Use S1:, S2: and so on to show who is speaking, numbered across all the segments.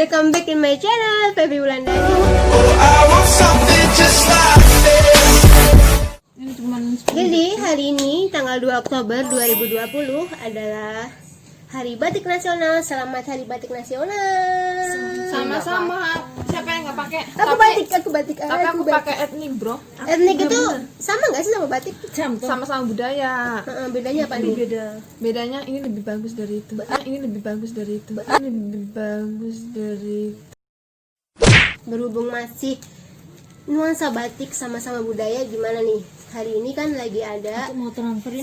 S1: welcome back in my channel Feby Wulandari. Jadi hari ini tanggal 2 Oktober 2020 adalah Hari Batik Nasional. Selamat Hari Batik Nasional.
S2: Sama-sama. Siapa yang nggak pakai?
S1: Aku batik.
S2: Tapi aku pakai etnik, bro.
S1: Etnik itu sama nggak sih sama batik?
S2: Sama-sama budaya.
S1: Bedanya apa nih?
S2: Bedanya ini lebih bagus dari itu. Ini lebih bagus dari itu. Ini lebih bagus dari itu.
S1: Berhubung masih nuansa batik sama-sama budaya, gimana nih? Hari ini kan lagi ada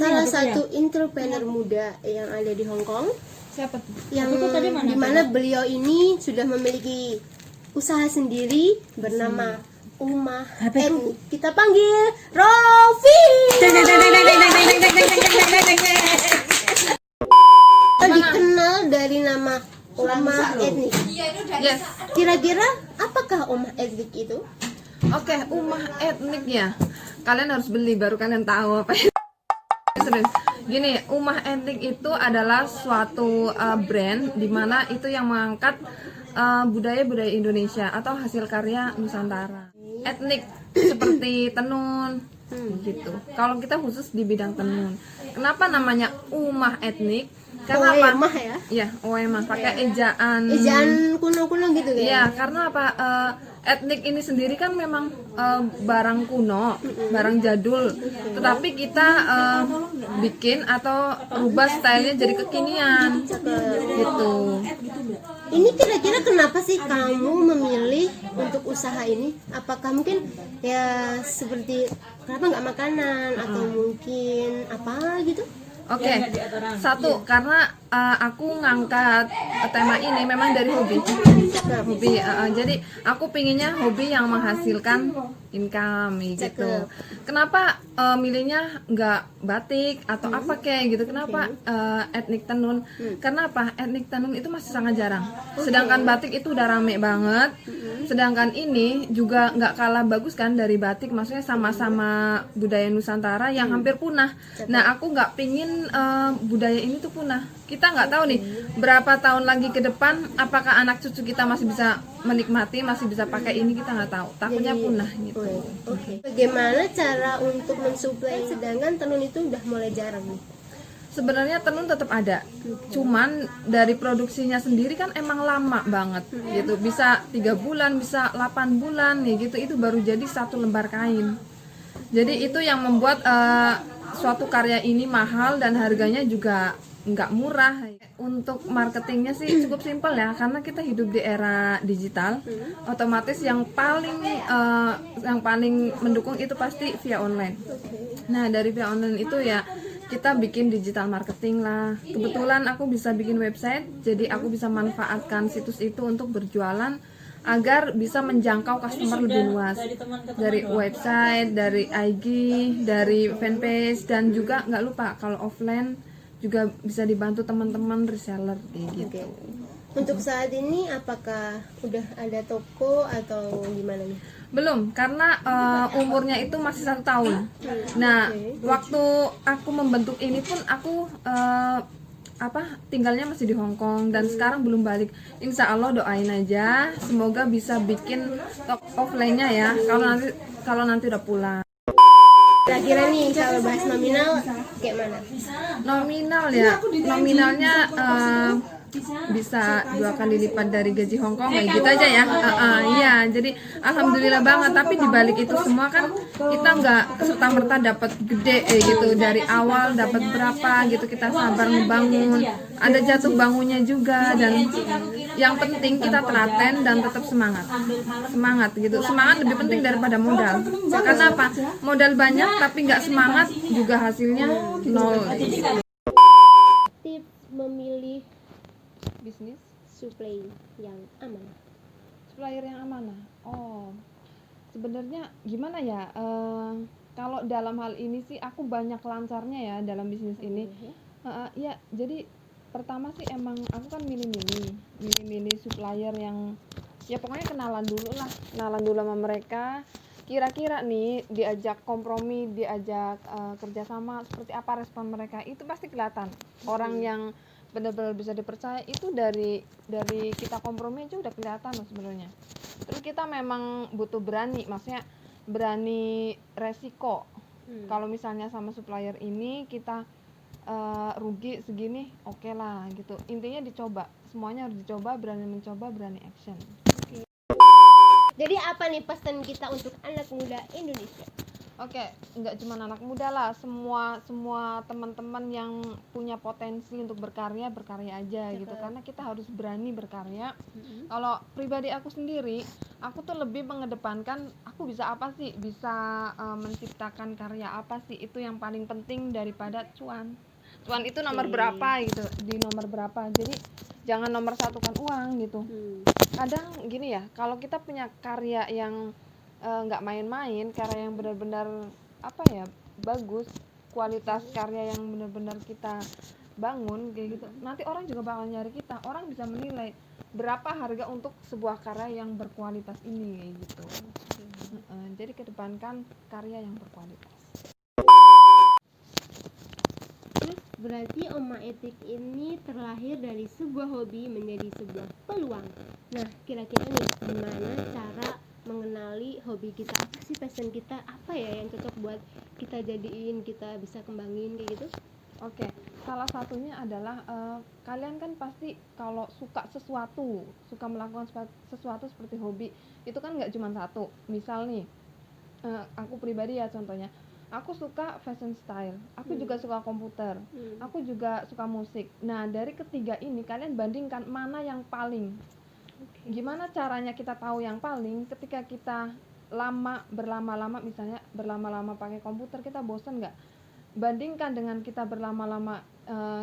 S1: salah satu entrepreneur muda yang ada di Hong Kong.
S2: Siapa tuh?
S1: Yang dimana beliau ini sudah memiliki usaha sendiri bernama Umah Etnik. Kita panggil Rofi. Dikenal dari nama Umah Etnik.
S2: Yes.
S1: Kira-kira apakah Umah Etnik itu?
S2: Oke, Umah Etnik ya. Kalian harus beli baru kalian tahu apa. Serius. Gini, Umah Etnik itu adalah suatu brand di mana itu yang mengangkat budaya-budaya Indonesia atau hasil karya Nusantara. Etnik seperti tenun gitu. Kalau kita khusus di bidang tenun. Kenapa namanya Umah Etnik? Karena apa?
S1: Oemah ya?
S2: Iya, Oemah pakai ejaan
S1: Kuno-kuno gitu ya?
S2: Iya, karena apa? Etnik ini sendiri kan memang barang kuno, barang jadul. Tetapi kita bikin atau rubah stylenya jadi kekinian, gitu.
S1: Ini kira-kira kenapa sih kamu memilih untuk usaha ini? Apakah mungkin ya seperti kenapa nggak makanan atau mungkin apa gitu?
S2: Oke, satu karena aku ngangkat tema ini memang dari hobi. Jadi aku pinginnya hobi yang menghasilkan income gitu. Kenapa milihnya nggak batik atau apa kayak gitu? Kenapa etnik tenun? Karena apa? Etnik tenun itu masih sangat jarang. Sedangkan batik itu udah rame banget. Sedangkan ini juga nggak kalah bagus kan dari batik. Maksudnya sama-sama budaya Nusantara yang hampir punah. Nah, aku nggak pingin budaya ini tuh punah. Kita nggak tahu nih berapa tahun lagi ke depan apakah anak cucu kita masih bisa menikmati, masih bisa pakai ini, kita nggak tahu. Takutnya punah gitu.
S1: Oke. Bagaimana cara untuk mensuplai sedangkan tenun itu udah mulai jarang nih?
S2: Sebenarnya tenun tetap ada, cuman dari produksinya sendiri kan emang lama banget gitu. Bisa 3 bulan, bisa 8 bulan nih gitu. Itu baru jadi satu lembar kain. Jadi itu yang membuat suatu karya ini mahal dan harganya juga nggak murah. Untuk marketingnya sih cukup simpel ya, karena kita hidup di era digital. Otomatis yang paling mendukung itu pasti via online. Nah, dari via online itu ya kita bikin digital marketing lah. Kebetulan aku bisa bikin website, jadi aku bisa manfaatkan situs itu untuk berjualan agar bisa menjangkau customer lebih luas dari website, dari IG, dari fanpage, dan juga nggak lupa kalau offline juga bisa dibantu teman-teman reseller kayak gitu.
S1: Untuk saat ini apakah udah ada toko atau gimana nih?
S2: Belum, karena umurnya itu masih 1 tahun. Nah, waktu aku membentuk ini pun aku tinggalnya masih di Hong Kong dan sekarang belum balik. Insya Allah doain aja, semoga bisa bikin offline-nya ya. Kalau nanti udah pulang.
S1: Kira-kira nih kalau bahas nominal kayak mana?
S2: Nominal ya, nominalnya bisa 2 kali lipat dari gaji Hong Kong kayak gitu aja ya. Iya, jadi alhamdulillah banget. Tapi dibalik itu semua kan kita nggak serta merta dapat gede gitu dari awal, dapat berapa gitu, kita sabar ngebangun, ada jatuh bangunnya juga, dan yang penting kita telaten dan tetap semangat gitu. Semangat lebih penting daripada modal. Karena apa? Modal banyak tapi nggak semangat juga hasilnya nol.
S1: Tips memilih
S2: Bisnis
S1: supply yang aman.
S2: supplier yang amanah. Oh, sebenarnya gimana ya? Kalau dalam hal ini sih aku banyak lancarnya ya dalam bisnis ini. Ya, jadi pertama sih emang aku kan milih supplier yang ya pokoknya kenalan dulu sama mereka. Kira-kira nih diajak kompromi, diajak kerjasama seperti apa respon mereka, itu pasti kelihatan. Orang yang benar-benar bisa dipercaya itu dari kita kompromi aja udah kelihatan loh sebenarnya. Terus kita memang butuh berani, maksudnya berani resiko. Kalau misalnya sama supplier ini kita rugi segini, oke lah gitu. Intinya dicoba, semuanya harus dicoba, berani mencoba, berani action.
S1: Jadi apa nih pesan kita untuk anak muda Indonesia?
S2: Oke, nggak cuma anak muda lah, semua teman-teman yang punya potensi untuk berkarya aja gitu, karena kita harus berani berkarya. Kalau pribadi aku sendiri, aku tuh lebih mengedepankan aku bisa apa sih, bisa menciptakan karya apa sih, itu yang paling penting daripada cuan itu nomor berapa gitu, di nomor berapa. Jadi jangan nomor satukan uang gitu. Kadang gini ya, kalau kita punya karya yang nggak main-main, karya yang benar-benar apa ya, bagus, kualitas karya yang benar-benar kita bangun kayak gitu, nanti orang juga bakal nyari kita, orang bisa menilai berapa harga untuk sebuah karya yang berkualitas ini kayak gitu. Jadi kedepankan karya yang berkualitas.
S1: Terus berarti Oma Etik ini terlahir dari sebuah hobi menjadi sebuah peluang. Nah, kira-kira nih gimana cara mengenali hobi kita, apa sih passion kita, apa ya yang cocok buat kita jadiin, kita bisa kembangin kayak gitu?
S2: Oke, salah satunya adalah kalian kan pasti kalau suka sesuatu, suka melakukan sesuatu seperti hobi, itu kan nggak cuma satu. Misal nih, aku pribadi ya contohnya, aku suka fashion style, aku juga suka komputer, aku juga suka musik. Nah, dari ketiga ini kalian bandingkan mana yang paling. Gimana caranya kita tahu yang paling? Ketika kita berlama-lama, misalnya berlama-lama pakai komputer, kita bosan nggak? Bandingkan dengan kita berlama-lama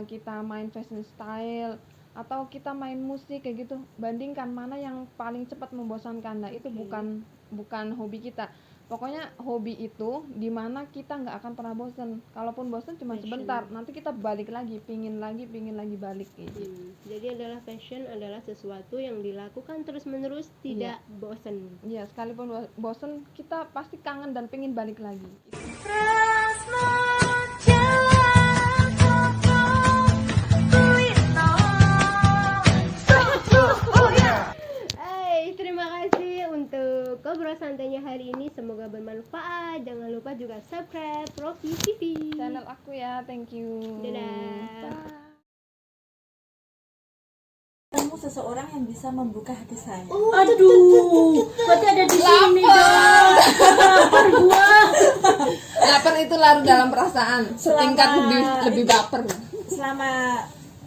S2: kita main fashion style atau kita main musik kayak gitu, bandingkan mana yang paling cepat membosankan. Nah, itu bukan hobi kita. Pokoknya hobi itu dimana kita nggak akan pernah bosan. Kalaupun bosan cuma sebentar, nanti kita balik lagi, pingin lagi balik kayak gitu.
S1: Jadi adalah passion adalah sesuatu yang dilakukan terus-menerus, tidak bosan.
S2: Iya, sekalipun bosan kita pasti kangen dan pingin balik lagi.
S1: Terima kasih untuk ngobrol santainya hari ini, semoga bermanfaat. Jangan lupa juga subscribe Rofi TV
S2: channel aku ya. Thank you.
S1: Dadah.
S3: Kamu seseorang yang bisa membuka hati saya.
S4: Aduh, berarti ada di sini dong. Lapar gua.
S2: Lapar itu larut dalam perasaan. Setingkat lebih baper.
S3: Selama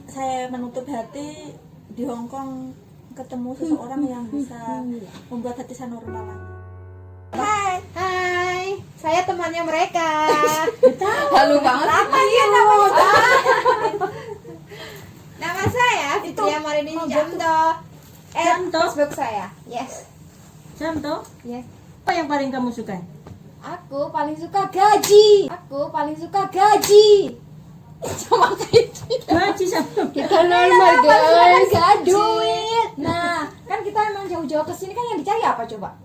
S3: saya menutup hati di Hong Kong, ketemu seseorang yang bisa membuat hati saya normal lagi.
S5: Hai, saya temannya mereka.
S2: Halu banget.
S5: Apa ya namanya? Nama saya Fitria Marini Jamto.
S4: Jamto?
S5: Facebook saya. Yes.
S4: Jamto,
S5: Yes.
S4: apa yang paling kamu suka?
S5: Aku paling suka gaji. Sama gaji.
S4: Gaji sama.
S1: Kita normal guys.
S5: Gak duit. Nah, kan kita emang jauh-jauh kesini kan yang dicari apa coba?